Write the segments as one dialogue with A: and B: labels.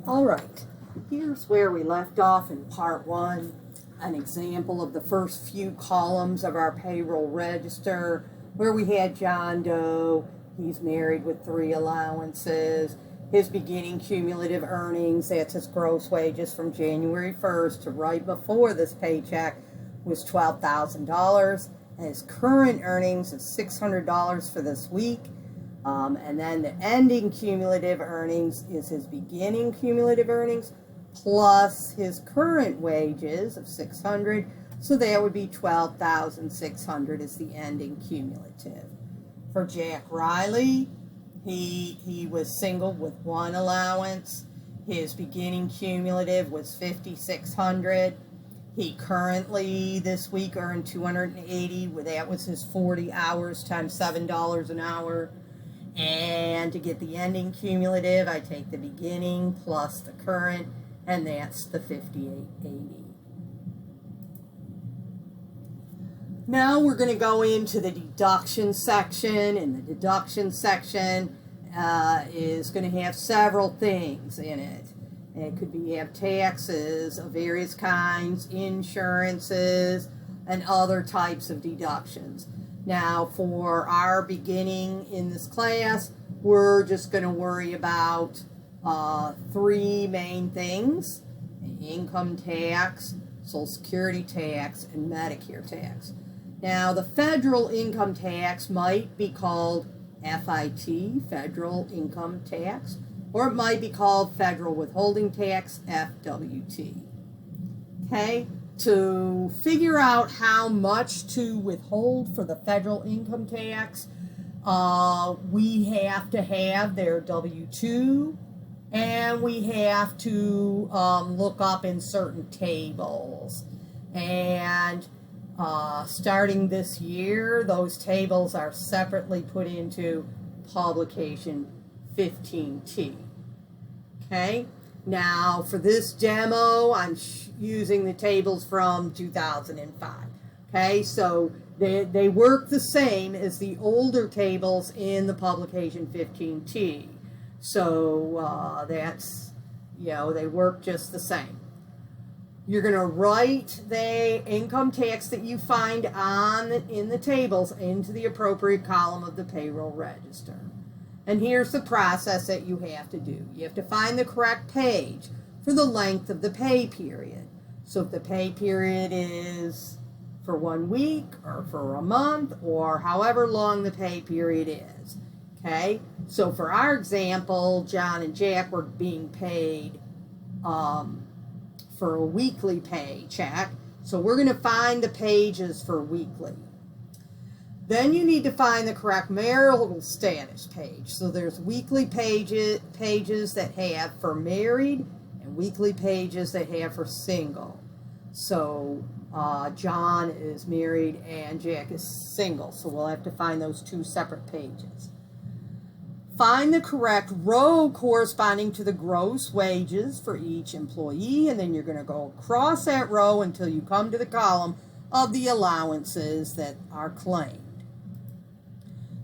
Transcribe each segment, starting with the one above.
A: All right, here's where we left off in part one, an example of the first few columns of our payroll register where we had John Doe. He's married with 3 allowances. His beginning cumulative earnings, that's his gross wages from January 1st to right before this paycheck, was $12,000. And his current earnings is $600 for this week. And then the ending cumulative earnings is his beginning cumulative earnings plus his current wages of $600. So that would be $12,600 is the ending cumulative. For Jack Riley, he was single with 1 allowance. His beginning cumulative was $5,600. He currently this week earned $280. That was his 40 hours times $7 an hour. And to get the ending cumulative, I take the beginning plus the current, and that's the $5,880. Now we're going to go into the deduction section, and the deduction section is going to have several things in it. It could be have taxes of various kinds, insurances, and other types of deductions. Now, for our beginning in this class, we're just going to worry about 3 main things: income tax, Social Security tax, and Medicare tax. Now, the federal income tax might be called FIT, federal income tax, or it might be called federal withholding tax, FWT. Okay? To figure out how much to withhold for the federal income tax, we have to have their W-2, and we have to look up in certain tables. And starting this year, those tables are separately put into publication 15T. Okay? Now, for this demo, I'm using the tables from 2005. Okay, so they work the same as the older tables in the publication 15T. So that's, they work just the same. You're going to write the income tax that you find in the tables into the appropriate column of the payroll register. And here's the process that you have to do. You have to find the correct page for the length of the pay period. So if the pay period is for 1 week or for a month or however long the pay period is. Okay? So for our example, John and Jack were being paid for a weekly paycheck. So we're going to find the pages for weekly. Then you need to find the correct marital status page. So there's weekly pages that have for married and weekly pages that have for single. So John is married and Jack is single. So we'll have to find those 2 separate pages. Find the correct row corresponding to the gross wages for each employee, and then you're going to go across that row until you come to the column of the allowances that are claimed.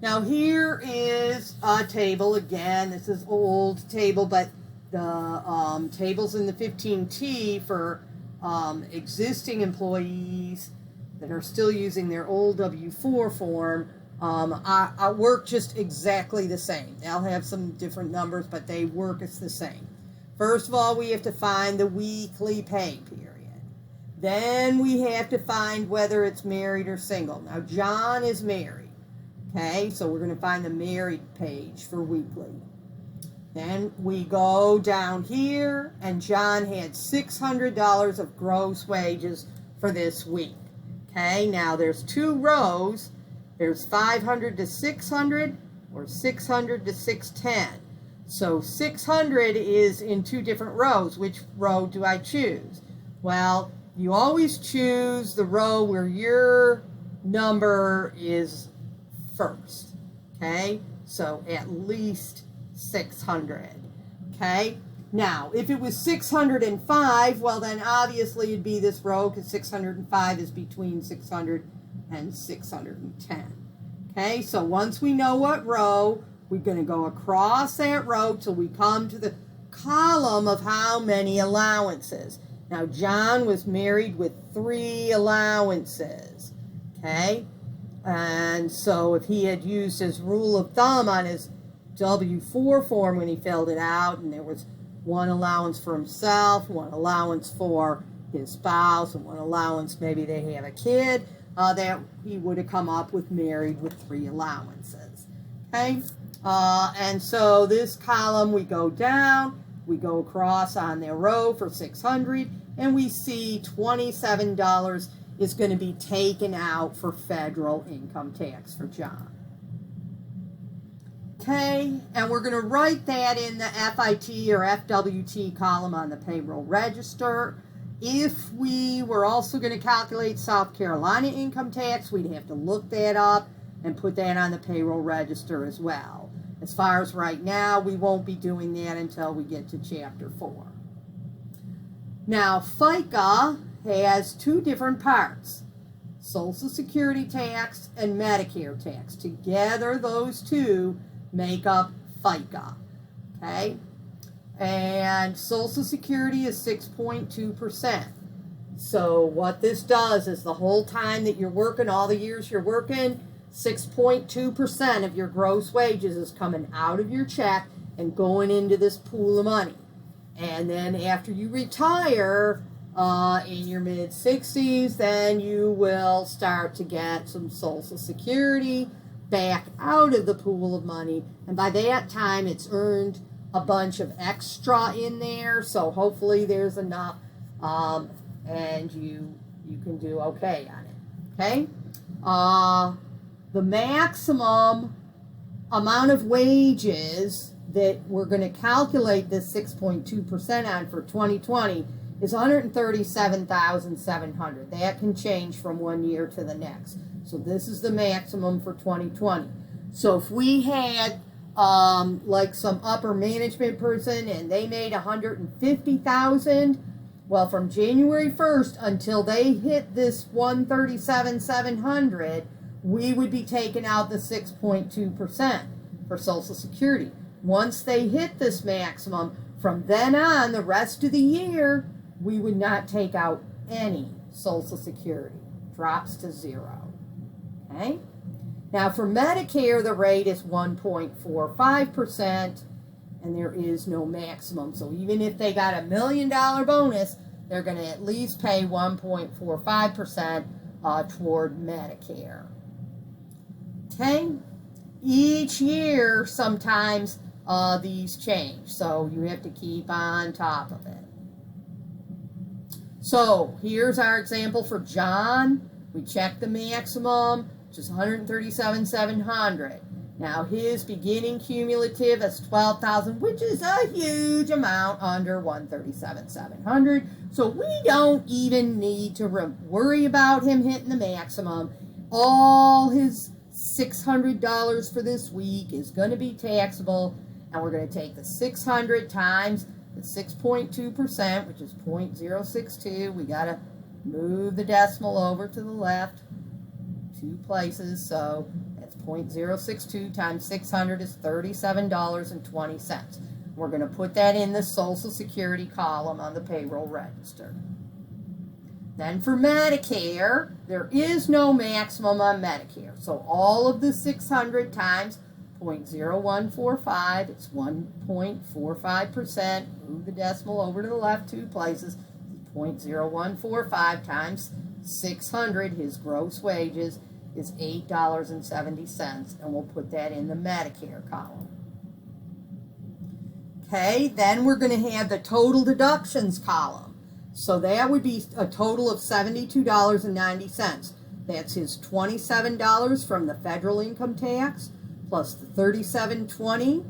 A: Now here is a table. Again, this is old table, but the tables in the 15T for existing employees that are still using their old W-4 form work just exactly the same. They'll have some different numbers, but they work as the same. First of all, we have to find the weekly pay period. Then we have to find whether it's married or single. Now, John is married. Okay, so we're going to find the married page for weekly. Then we go down here, and John had $600 of gross wages for this week. Okay, now there's 2 rows. There's 500 to 600 or 600 to 610. So 600 is in 2 different rows. Which row do I choose? Well, you always choose the row where your number is first. Okay, so at least 600. Okay, now if it was 605, well then obviously it'd be this row because 605 is between 600 and 610. Okay, so once we know what row, we're going to go across that row till we come to the column of how many allowances. Now, John was married with 3 allowances, okay? And so if he had used his rule of thumb on his W-4 form when he filled it out, and there was 1 allowance for himself, 1 allowance for his spouse, and 1 allowance maybe they have a kid, that he would have come up with married with 3 allowances, okay? And so this column, we go down, we go across on their row for 600, and we see $27 is going to be taken out for federal income tax for John. Okay, and we're going to write that in the FIT or FWT column on the payroll register. If we were also going to calculate South Carolina income tax, we'd have to look that up and put that on the payroll register as well. As far as right now, we won't be doing that until we get to Chapter 4. Now, FICA has 2 different parts, Social Security tax and Medicare tax. Together, those 2 make up FICA, okay? And Social Security is 6.2%. So what this does is the whole time that you're working, all the years you're working, 6.2% of your gross wages is coming out of your check and going into this pool of money. And then after you retire in your mid-60s, then you will start to get some Social Security back out of the pool of money. And by that time, it's earned a bunch of extra in there. So hopefully there's enough and you can do okay on it, okay? The maximum amount of wages that we're going to calculate this 6.2% on for 2020 is $137,700. That can change from one year to the next. So this is the maximum for 2020. So if we had like some upper management person and they made $150,000, well, from January 1st until they hit this $137,700, we would be taking out the 6.2% for Social Security. Once they hit this maximum, from then on, the rest of the year, we would not take out any Social Security. Drops to 0. Okay? Now, for Medicare, the rate is 1.45%, and there is no maximum. So even if they got $1 million bonus, they're going to at least pay 1.45% toward Medicare. Okay? Each year, sometimes these change, so you have to keep on top of it. So here's our example for John. We check the maximum, which is $137,700. Now his beginning cumulative is $12,000, which is a huge amount under $137,700. So we don't even need to worry about him hitting the maximum. All his $600 for this week is going to be taxable, and we're going to take the 600 times the 6.2%, which is 0.062. We got to move the decimal over to the left 2 places, so that's 0.062 times 600 is $37.20. We're going to put that in the Social Security column on the payroll register. Then for Medicare, there is no maximum on Medicare. So all of the 600 times 0.0145, it's 1.45%. Move the decimal over to the left 2 places. 0.0145 times 600, his gross wages is $8.70, and we'll put that in the Medicare column. Okay, then we're going to have the total deductions column. So that would be a total of $72.90. That's his $27 from the federal income tax, plus the $37.20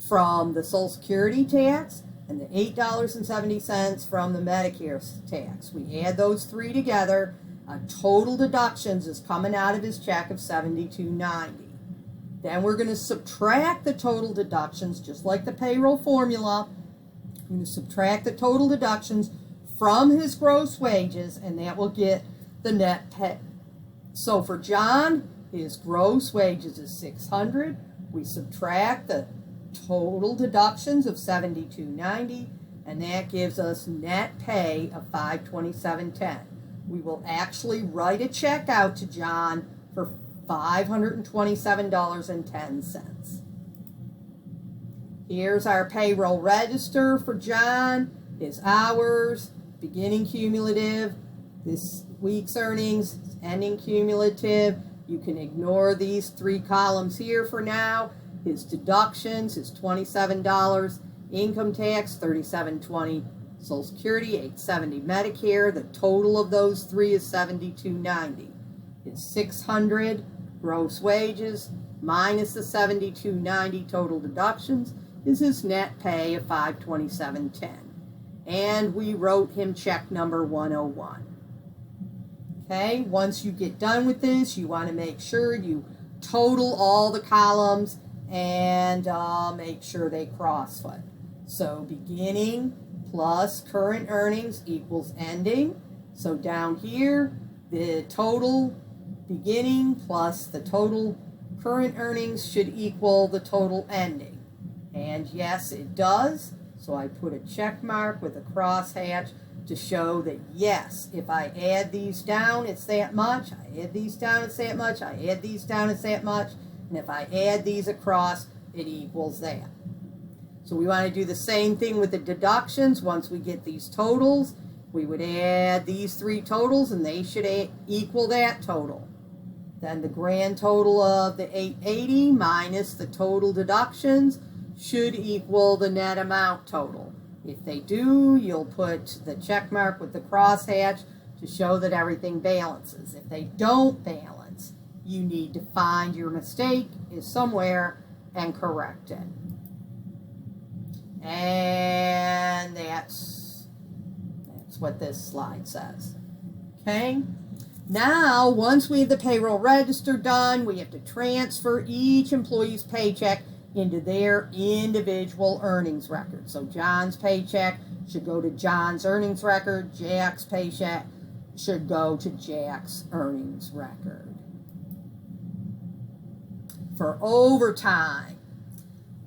A: from the Social Security tax, and the $8.70 from the Medicare tax. We add those 3 together. Total deductions is coming out of his check of $72.90. Then we're going to subtract the total deductions, just like the payroll formula. We're going to subtract the total deductions from his gross wages, and that will get the net pay. So for John, his gross wages is $600. We subtract the total deductions of $72.90, and that gives us net pay of $527.10. We will actually write a check out to John for $527.10. Here's our payroll register for John, his hours, beginning cumulative, this week's earnings, ending cumulative. You can ignore these three columns here for now. His deductions, his $27, income tax, $37.20, Social Security, $870 Medicare. The total of those three is $72.90. His $600 gross wages minus the $72.90 total deductions is his net pay of $527.10. And we wrote him check number 101. Okay, once you get done with this, you want to make sure you total all the columns and make sure they crossfit. So beginning plus current earnings equals ending. So down here, the total beginning plus the total current earnings should equal the total ending. And yes, it does. So I put a check mark with a crosshatch to show that yes, if I add these down, it's that much. I add these down, it's that much. I add these down, it's that much. And if I add these across, it equals that. So we want to do the same thing with the deductions. Once we get these totals, we would add these three totals, and they should equal that total. Then the grand total of the $880 minus the total deductions should equal the net amount total. If they do, you'll put the check mark with the crosshatch to show that everything balances. If they don't balance, you need to find your mistake is somewhere and correct it. And that's what this slide says. Okay? Now, once we have the payroll register done, we have to transfer each employee's paycheck into their individual earnings record. So John's paycheck should go to John's earnings record. Jack's paycheck should go to Jack's earnings record. For overtime,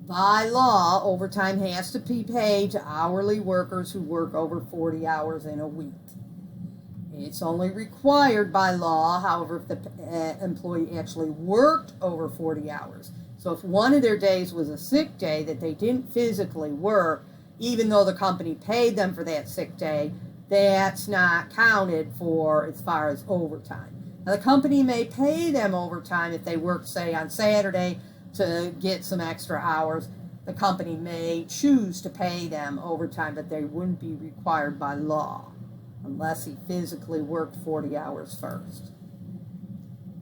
A: by law, overtime has to be paid to hourly workers who work over 40 hours in a week. It's only required by law, however, if the employee actually worked over 40 hours. So if one of their days was a sick day that they didn't physically work, even though the company paid them for that sick day, that's not counted for as far as overtime. Now, the company may pay them overtime if they work, say, on Saturday to get some extra hours. The company may choose to pay them overtime, but they wouldn't be required by law unless he physically worked 40 hours first.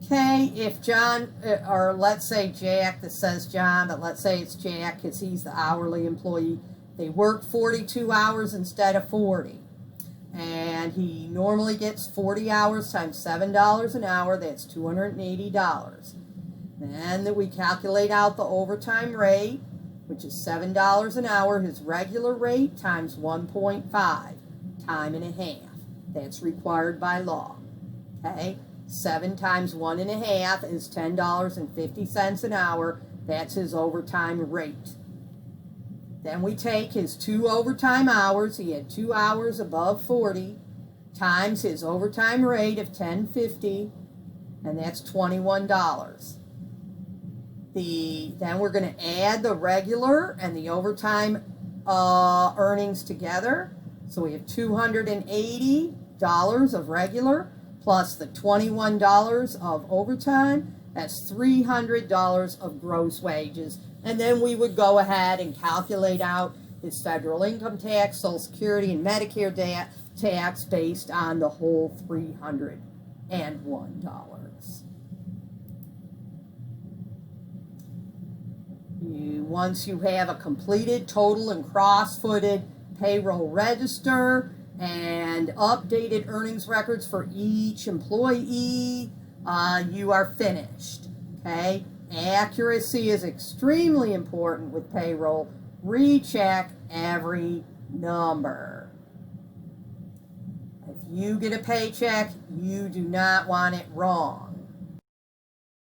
A: Okay, if John, or let's say Jack, this says John, but let's say it's Jack because he's the hourly employee. They work 42 hours instead of 40. And he normally gets 40 hours times $7 an hour. That's $280. Then we calculate out the overtime rate, which is $7 an hour, his regular rate times 1.5, time and a half. That's required by law. Okay? 7 times 1.5 is $10.50 an hour. That's his overtime rate. Then we take his 2 overtime hours. He had 2 hours above 40 times his overtime rate of $10.50, and that's $21. Then we're going to add the regular and the overtime earnings together. So we have $280 of regular plus the $21 of overtime. That's $300 of gross wages. And then we would go ahead and calculate out his federal income tax, Social Security, and Medicare tax based on the whole $301. Once you have a completed total and cross-footed payroll register and updated earnings records for each employee, you are finished. Okay? Accuracy is extremely important with payroll. Recheck every number. If you get a paycheck, you do not want it wrong.